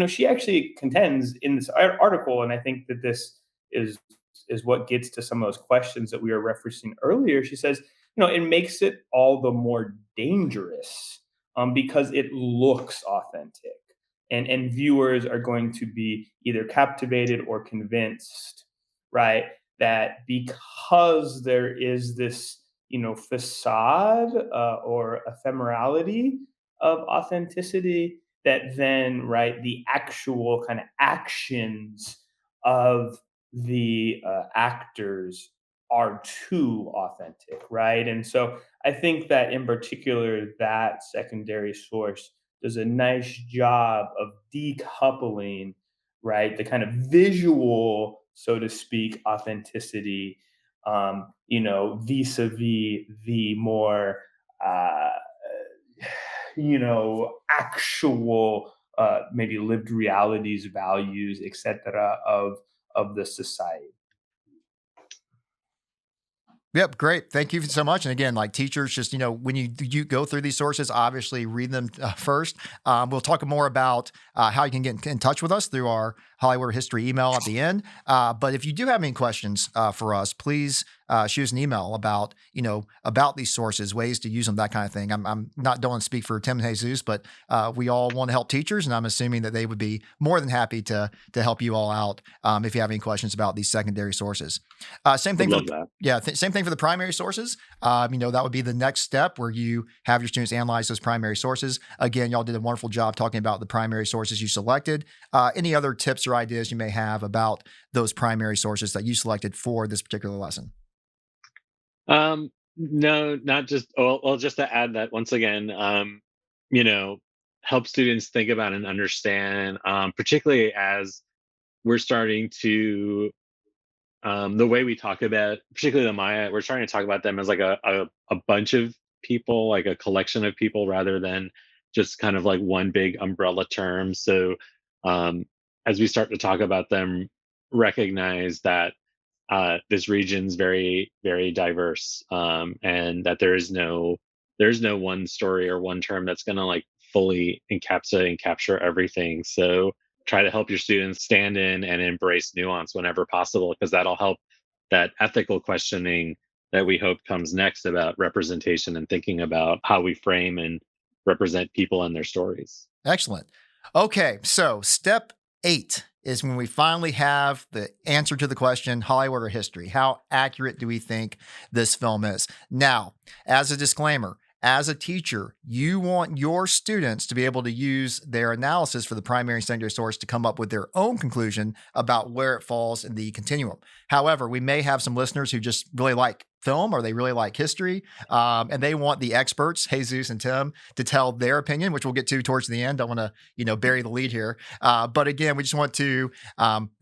She actually contends in this article, and I think that this is what gets to some of those questions that we were referencing earlier. She says, it makes it all the more dangerous because it looks authentic, and viewers are going to be either captivated or convinced, right? That because there is this facade or ephemerality of authenticity, that then, right, the actual kind of actions of the actors are too authentic, right? And so I think that in particular, that secondary source does a nice job of decoupling, right, the kind of visual, so to speak, authenticity vis-a-vis the more, actual, maybe lived realities, values, etc. of the society. Yep, great. Thank you so much. And again, like teachers, just when you go through these sources, obviously read them first. We'll talk more about how you can get in touch with us through our Hollywood History email at the end. But if you do have any questions for us, please shoot us an email about these sources, ways to use them, that kind of thing. I'm not don't want to speak for Tim and Jesus, but we all want to help teachers, and I'm assuming that they would be more than happy to help you all out if you have any questions about these secondary sources. Same thing. Same thing for the primary sources. That would be the next step where you have your students analyze those primary sources. Again, y'all did a wonderful job talking about the primary sources you selected. Any other tips or ideas you may have about those primary sources that you selected for this particular lesson? No, not just, well, just to add that once again, help students think about and understand, particularly as we're starting to, the way we talk about, particularly the Maya, we're trying to talk about them as like a bunch of people, like a collection of people, rather than just kind of like one big umbrella term. So as we start to talk about them, recognize that this region's very, very diverse, and that there's no one story or one term that's going to like fully encapsulate and capture everything. So try to help your students stand in and embrace nuance whenever possible, because that'll help that ethical questioning that we hope comes next about representation and thinking about how we frame and represent people and their stories. Excellent. Okay, so step 8 is when we finally have the answer to the question, Hollywood or history. How accurate do we think this film is? Now, as a disclaimer, as a teacher, you want your students to be able to use their analysis for the primary and secondary source to come up with their own conclusion about where it falls in the continuum. However, we may have some listeners who just really like film or they really like history, and they want the experts, Jesus and Tim, to tell their opinion, which we'll get to towards the end. Don't want to bury the lead here, but again, we just want to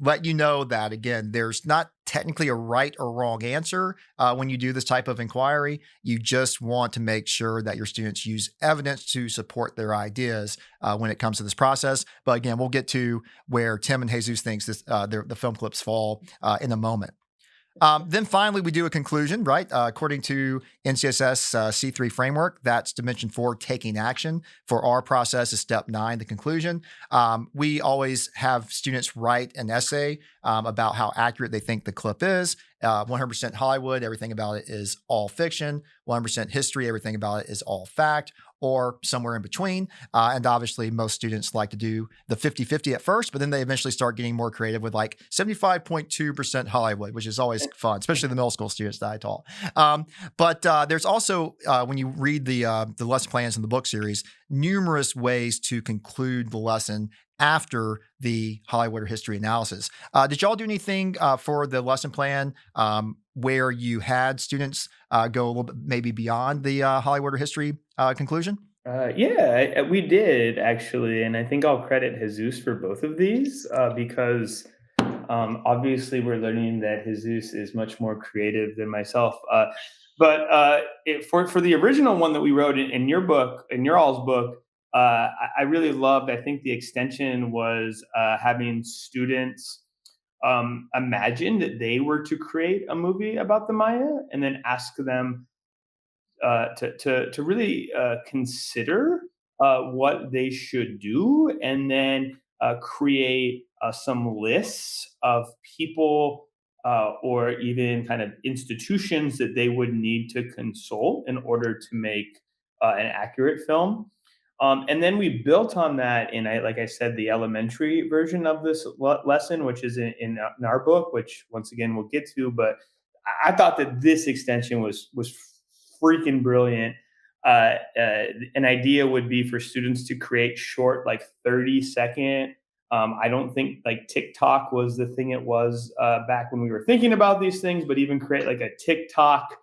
let you know that again, there's not technically a right or wrong answer when you do this type of inquiry. You just want to make sure that your students use evidence to support their ideas when it comes to this process. But again, we'll get to where Tim and Jesus thinks the film clips fall in a moment. Then finally, we do a conclusion, right? According to NCSS C3 framework, that's dimension 4, taking action. For our process is step 9, the conclusion. We always have students write an essay about how accurate they think the clip is. 100% Hollywood, everything about it is all fiction. 100% history, everything about it is all fact, or somewhere in between. And obviously, most students like to do the 50-50 at first, but then they eventually start getting more creative with like 75.2% Hollywood, which is always fun, especially the middle school students that I taught. But there's also, when you read the lesson plans in the book series, numerous ways to conclude the lesson after the Hollywood or history analysis. Did y'all do anything for the lesson plan where you had students go a little bit maybe beyond the Hollywood or history conclusion? Yeah, we did actually, and I think I'll credit Jesus for both of these because obviously we're learning that Jesus is much more creative than myself. For the original one that we wrote in your book, in your all's book, I really loved. I think the extension was having students imagine that they were to create a movie about the Maya, and then ask them to really consider what they should do, and then create some lists of people or even kind of institutions that they would need to consult in order to make an accurate film. And then we built on that like I said, the elementary version of this lesson, which is in our book, which once again we'll get to. But I thought that this extension was freaking brilliant. An idea would be for students to create short, like 30-second. I don't think like TikTok was the thing it was back when we were thinking about these things, but even create like a TikTok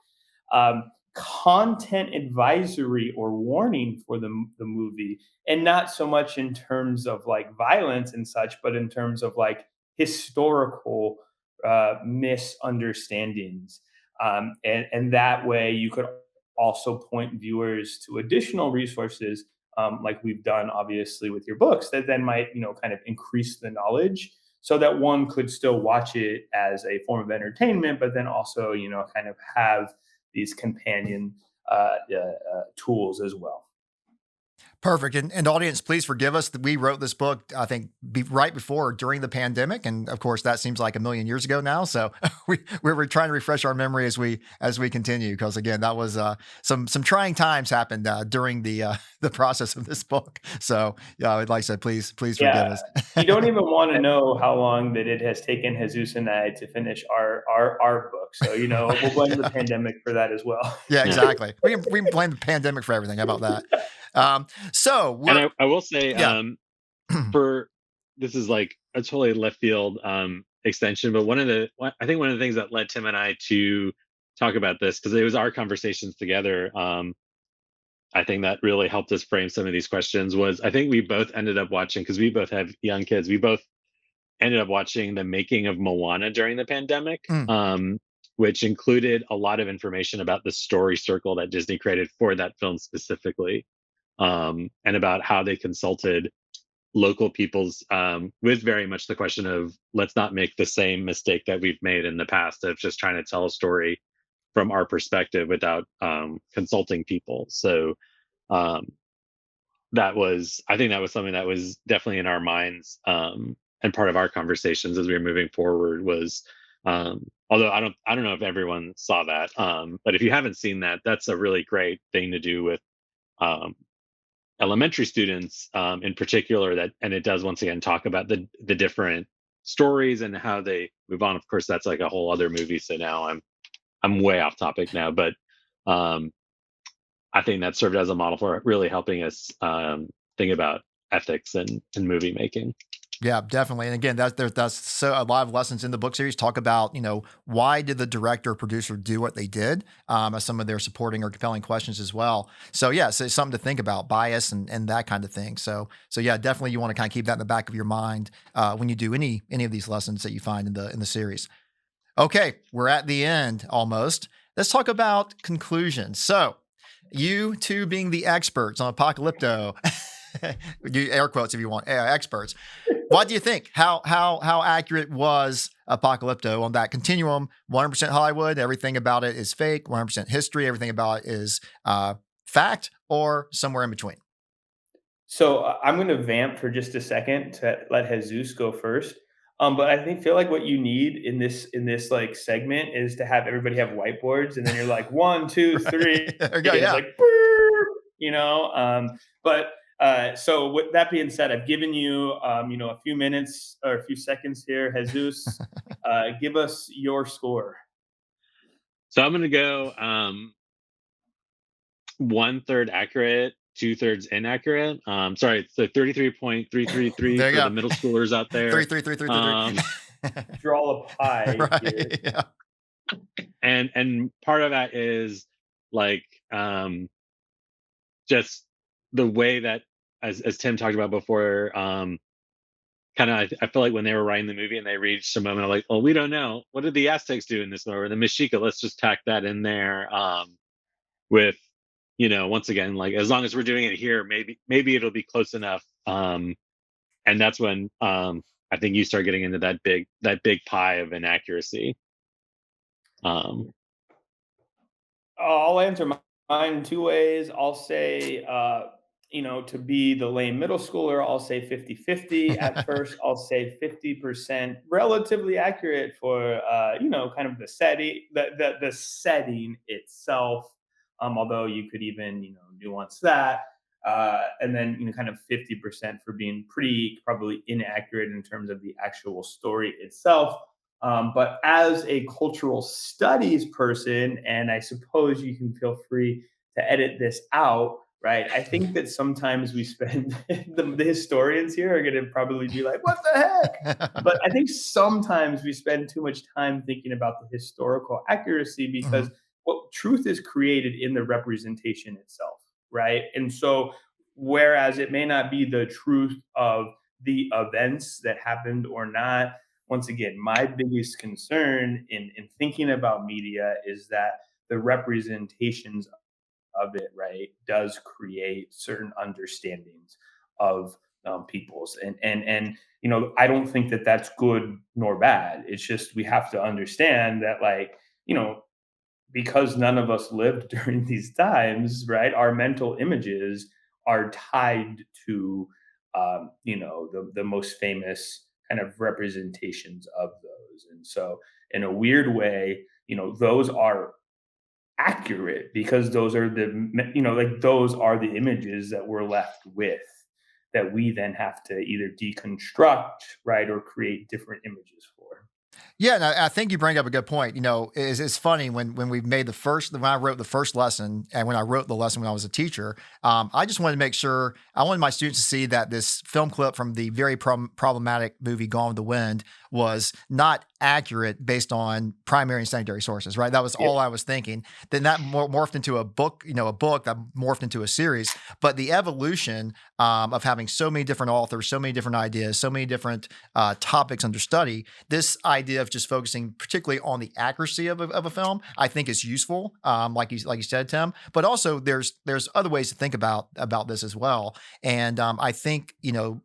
um, content advisory or warning for the movie, and not so much in terms of like violence and such, but in terms of like historical misunderstandings. And that way you could also point viewers to additional resources, like we've done obviously with your books, that then might kind of increase the knowledge, so that one could still watch it as a form of entertainment, but then also kind of have these companion tools as well. Perfect. And audience, please forgive us that we wrote this book, I think, right before or during the pandemic. And of course, that seems like a million years ago now. So we're trying to refresh our memory as we continue, because again, that was some trying times happened during the process of this book. So yeah, I would like to say, please forgive us. You don't even want to know how long that it has taken Jesus and I to finish our book. So we'll blame the pandemic for that as well. Yeah, exactly. We can blame the pandemic for everything. How about that? And I will say, yeah. for this is like a totally left field extension, but I think one of the things that led Tim and I to talk about this, because it was our conversations together, I think that really helped us frame some of these questions, was I think we both ended up watching, because we both have young kids, we both ended up watching the making of Moana during the pandemic, which included a lot of information about the story circle that Disney created for that film specifically. And about how they consulted local peoples, with very much the question of, let's not make the same mistake that we've made in the past of just trying to tell a story from our perspective without consulting people. So I think that was something that was definitely in our minds, and part of our conversations as we were moving forward was, although I don't know if everyone saw that, but if you haven't seen that, that's a really great thing to do with elementary students in particular, and it does once again talk about the different stories and how they move on. Of course, that's like a whole other movie, so now I'm way off topic now, but I think that served as a model for really helping us think about ethics and movie making. Yeah, definitely. And again, that's so a lot of lessons in the book series talk about, why did the director or producer do what they did, as some of their supporting or compelling questions as well. So yeah, so it's something to think about, bias and that kind of thing. So yeah, definitely you want to kind of keep that in the back of your mind when you do any of these lessons that you find in the series. Okay, we're at the end almost. Let's talk about conclusions. So, you two being the experts on Apocalypto, you air quotes if you want, experts. What do you think? How accurate was Apocalypto on that continuum? 100% Hollywood, everything about it is fake. 100% history, everything about it is fact, or somewhere in between. So I'm going to vamp for just a second to let Jesus go first. But I think feel like what you need in this like segment is to have everybody have whiteboards, and then you're like one, two, three, Right. There we and go. it's Yeah. like, "Brrr," you know. But so with that being said, I've given you a few minutes or a few seconds here. Jesus, give us your score. So I'm gonna go 1/3 accurate, 2/3 inaccurate. Sorry, it's the 33.333 There you for the go. middle schoolers out Three, there. three, three, three, three, Um, three. Draw a pie here. Right. Yeah. and part of that is like just the way that, as Tim talked about before, kind of I feel like when they were writing the movie and they reached a moment of like, well, we don't know, what did the Aztecs do in this or the Mexica, let's just tack that in there, with, once again, like, as long as we're doing it here, maybe it'll be close enough. And that's when I think you start getting into that big pie of inaccuracy. um I'll answer mine two ways. I'll say, to be the lame middle schooler, I'll say 50-50. At first, I'll say 50% relatively accurate for, kind of the setting, the setting itself. Although you could even, nuance that. And then, kind of 50% for being pretty probably inaccurate in terms of the actual story itself. But as a cultural studies person, and I suppose you can feel free to edit this out, right? I think that sometimes we spend, the historians here are going to probably be like, what the heck? But I think sometimes we spend too much time thinking about the historical accuracy because Mhm. truth is created in the representation itself, right? And so, whereas it may not be the truth of the events that happened or not, once again, my biggest concern in thinking about media is that the representations of it, right, does create certain understandings of people's, and I don't think that that's good nor bad. It's just we have to understand that, like, because none of us lived during these times, right? Our mental images are tied to, the most famous kind of representations of those. And so, in a weird way, those are accurate because those are like those are the images that we're left with that we then have to either deconstruct, right, or create different images for. Yeah, and I think you bring up a good point. It's funny when we made when I wrote the first lesson and when I wrote the lesson when I was a teacher, I just wanted to make sure I wanted my students to see that this film clip from the very problematic movie Gone with the Wind was not accurate based on primary and secondary sources. Right, that was Yeah. all I was thinking. Then that morphed into a book. A book that morphed into a series. But the evolution of having so many different authors, so many different ideas, so many different topics under study, this idea of just focusing particularly on the accuracy of a film, I think is useful. Like you said, Tim. But also there's other ways to think about this as well. And I think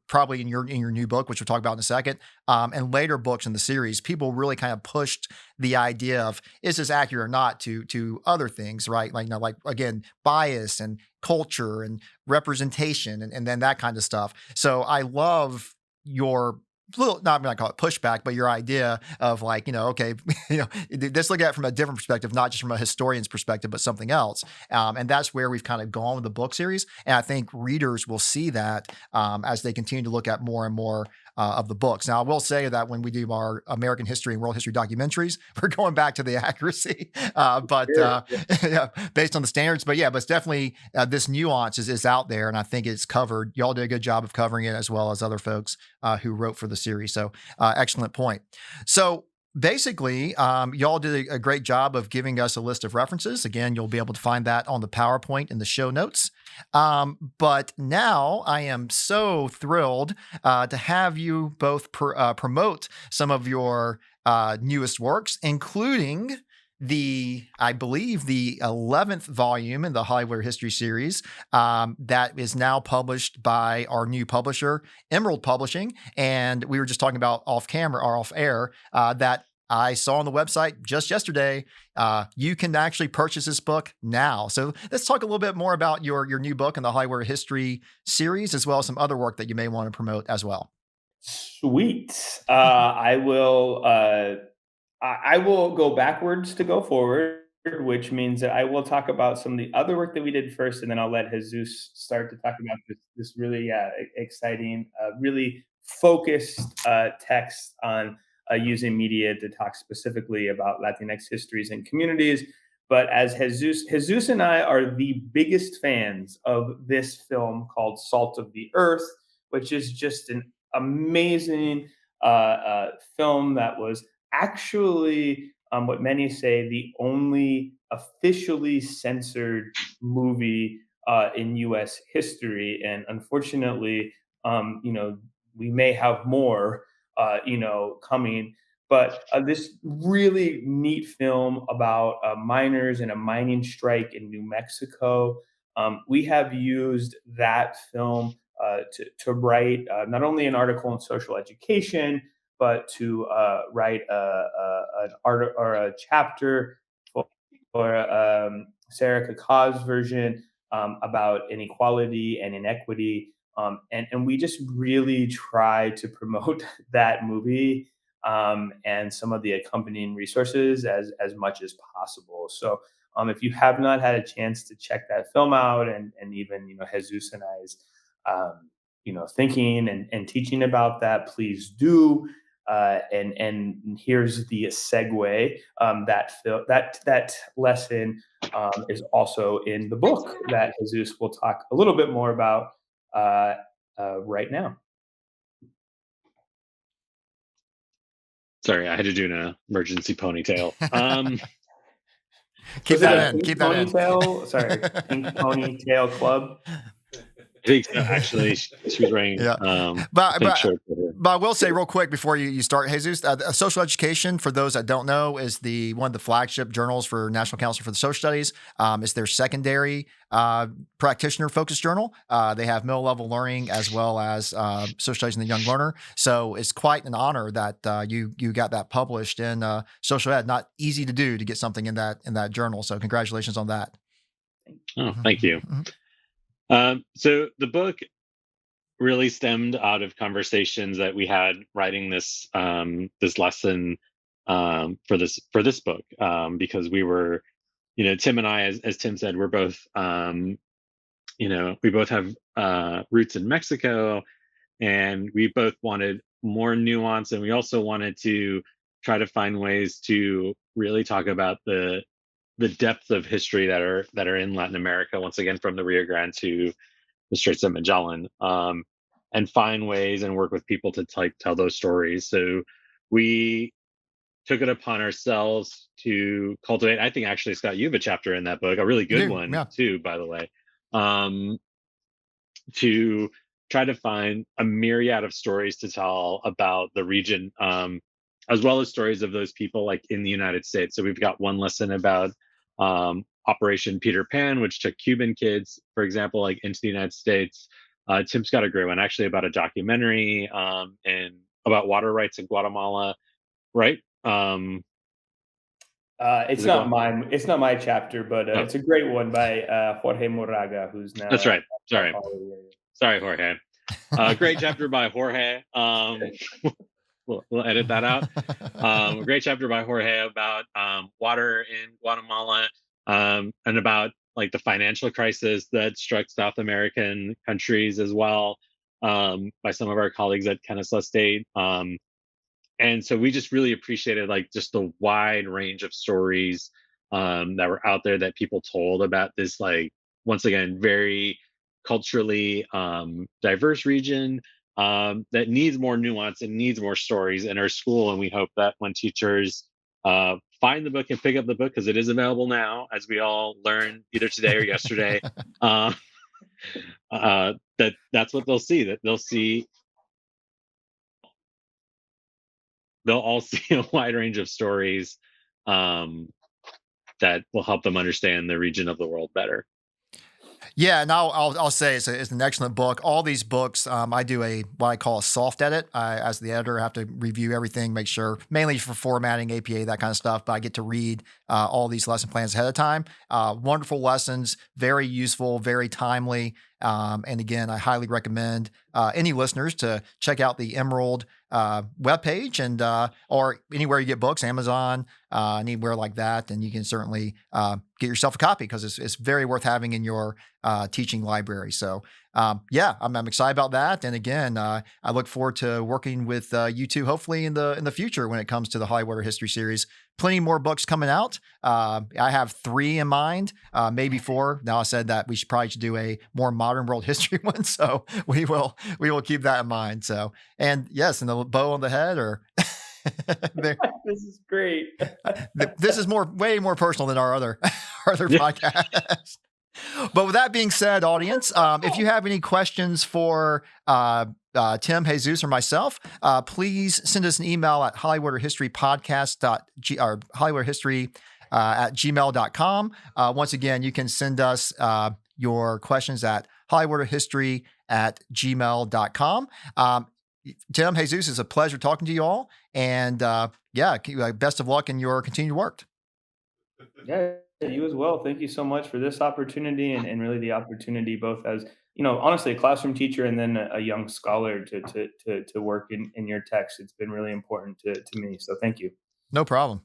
probably in your new book, which we'll talk about in a second, and later books in the series, people really kind of pushed the idea of is this accurate or not to other things, right? Like again, bias and culture and representation and then that kind of stuff. So I love your little, not going to call it pushback, but your idea of like, okay, let's look at it from a different perspective, not just from a historian's perspective, but something else. And that's where we've kind of gone with the book series. And I think readers will see that as they continue to look at more and more of the books. Now, I will say that when we do our American history and world history documentaries, we're going back to the accuracy, but Sure. yeah, based on the standards. But yeah, but it's definitely this nuance is out there, and I think it's covered. Y'all did a good job of covering it, as well as other folks who wrote for the series. So excellent point. So basically, y'all did a great job of giving us a list of references. Again, you'll be able to find that on the PowerPoint in the show notes. But now I am so thrilled to have you both promote some of your newest works, including I believe the 11th volume in the Hollywood History series that is now published by our new publisher, Emerald Publishing. And we were just talking about off camera or off air that I saw on the website just yesterday. You can actually purchase this book now. So let's talk a little bit more about your new book in the Hollywood History series, as well as some other work that you may want to promote as well. Sweet. I will. I will go backwards to go forward, which means that I will talk about some of the other work that we did first, and then I'll let Jesus start to talk about this really exciting, really focused text on using media to talk specifically about Latinx histories and communities. But as Jesus and I are the biggest fans of this film called Salt of the Earth, which is just an amazing film that was actually, what many say, the only officially censored movie in U.S. history. And unfortunately, we may have more, coming. But this really neat film about miners and a mining strike in New Mexico. We have used that film to write not only an article in Social Education, but to write an art or a chapter for Sarah Kaka's version about inequality and inequity. And we just really try to promote that movie and some of the accompanying resources as much as possible. So if you have not had a chance to check that film out, and even Jesus and I's thinking and teaching about that, please do. And here's the segue. That lesson is also in the book that Jesus will talk a little bit more about right now. Sorry, I had to do an emergency ponytail. Keep Was it that a in. pink Keep that in. ponytail? Sorry, Pink Ponytail Club. I think so. Actually, she was wearing Yeah. a But pink shirt. I will say real quick before you start, Jesus, Social Education, for those that don't know, is one of the flagship journals for National Council for the Social Studies. It's their secondary practitioner-focused journal. They have middle-level learning as well as social studies in the young learner. So it's quite an honor that you got that published in social ed. Not easy to do to get something in that journal. So congratulations on that. Oh, thank you. So the book really stemmed out of conversations that we had writing this lesson for this book, because we were, Tim and I, as Tim said, we're both we both have roots in Mexico, and we both wanted more nuance, and we also wanted to try to find ways to really talk about the depth of history that are in Latin America, once again from the Rio Grande to the Straits of Magellan, and find ways and work with people to tell those stories. So we took it upon ourselves to cultivate. I think actually, Scott, you have a chapter in that book, a really good one Yeah. too, by the way, to try to find a myriad of stories to tell about the region, as well as stories of those people like in the United States. So we've got one lesson about Operation Peter Pan, which took Cuban kids, for example, like into the United States. Tim's got a great one actually about a documentary and about water rights in Guatemala, right? It's not my chapter, but Oh, it's a great one by Jorge Moraga, who's now that's right. at Sorry, Jorge. Great chapter by Jorge. We'll edit that out. A great chapter by Jorge about water in Guatemala, and about like the financial crisis that struck South American countries as well. by some of our colleagues at Kennesaw State. And so we just really appreciated like just the wide range of stories that were out there that people told about this, like, once again, very culturally diverse region that needs more nuance and needs more stories in our school. And we hope that when teachers find the book and pick up the book, because it is available now, as we all learned either today or yesterday, that's what they'll see. That they'll all see a wide range of stories that will help them understand the region of the world better. Yeah, and I'll say it's an excellent book. All these books, I do what I call a soft edit. As the editor, I have to review everything, make sure, mainly for formatting, APA, that kind of stuff. But I get to read all these lesson plans ahead of time. Wonderful lessons, very useful, very timely. And again, I highly recommend any listeners to check out the Emerald webpage and or anywhere you get books, Amazon, anywhere like that. And you can certainly get yourself a copy because it's very worth having in your teaching library. So yeah, I'm excited about that. And again, I look forward to working with you two, hopefully in the future when it comes to the Hollywood History series. Plenty more books coming out. I have 3 in mind, maybe 4. Now I said that we should probably do a more modern world history one, so we will keep that in mind. So, and yes, and the bow on the head, or This is great. this is way more personal than our other podcast. But with that being said, audience, if you have any questions for Tim, Jesus, or myself, please send us an email at hollywoodhistorypodcast at gmail.com. Once again, you can send us your questions at hollywoodhistory at gmail.com. Tim, Jesus, it's a pleasure talking to you all. And yeah, best of luck in your continued work. Yeah, you as well. Thank you so much for this opportunity and really the opportunity both as, honestly, a classroom teacher and then a young scholar to work in your text. It's been really important to me. So thank you. No problem.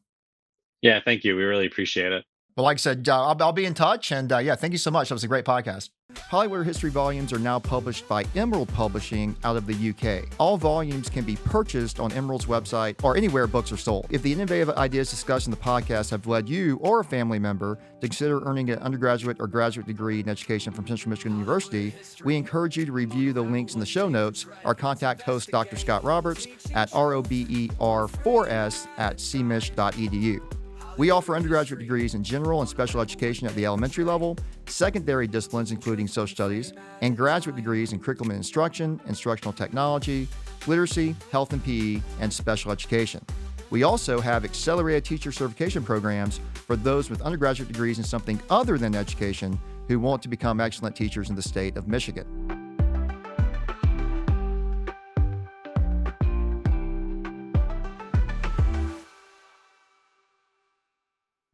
Yeah, thank you. We really appreciate it. Well, like I said, I'll be in touch. And yeah, thank you so much. That was a great podcast. Hollywood History volumes are now published by Emerald Publishing out of the UK. All volumes can be purchased on Emerald's website or anywhere books are sold. If the innovative ideas discussed in the podcast have led you or a family member to consider earning an undergraduate or graduate degree in education from Central Michigan University, we encourage you to review the links in the show notes or contact host Dr. Scott Roberts at rober4s@cmich.edu. We offer undergraduate degrees in general and special education at the elementary level, secondary disciplines including social studies, and graduate degrees in curriculum and instruction, instructional technology, literacy, health and PE, and special education. We also have accelerated teacher certification programs for those with undergraduate degrees in something other than education who want to become excellent teachers in the state of Michigan.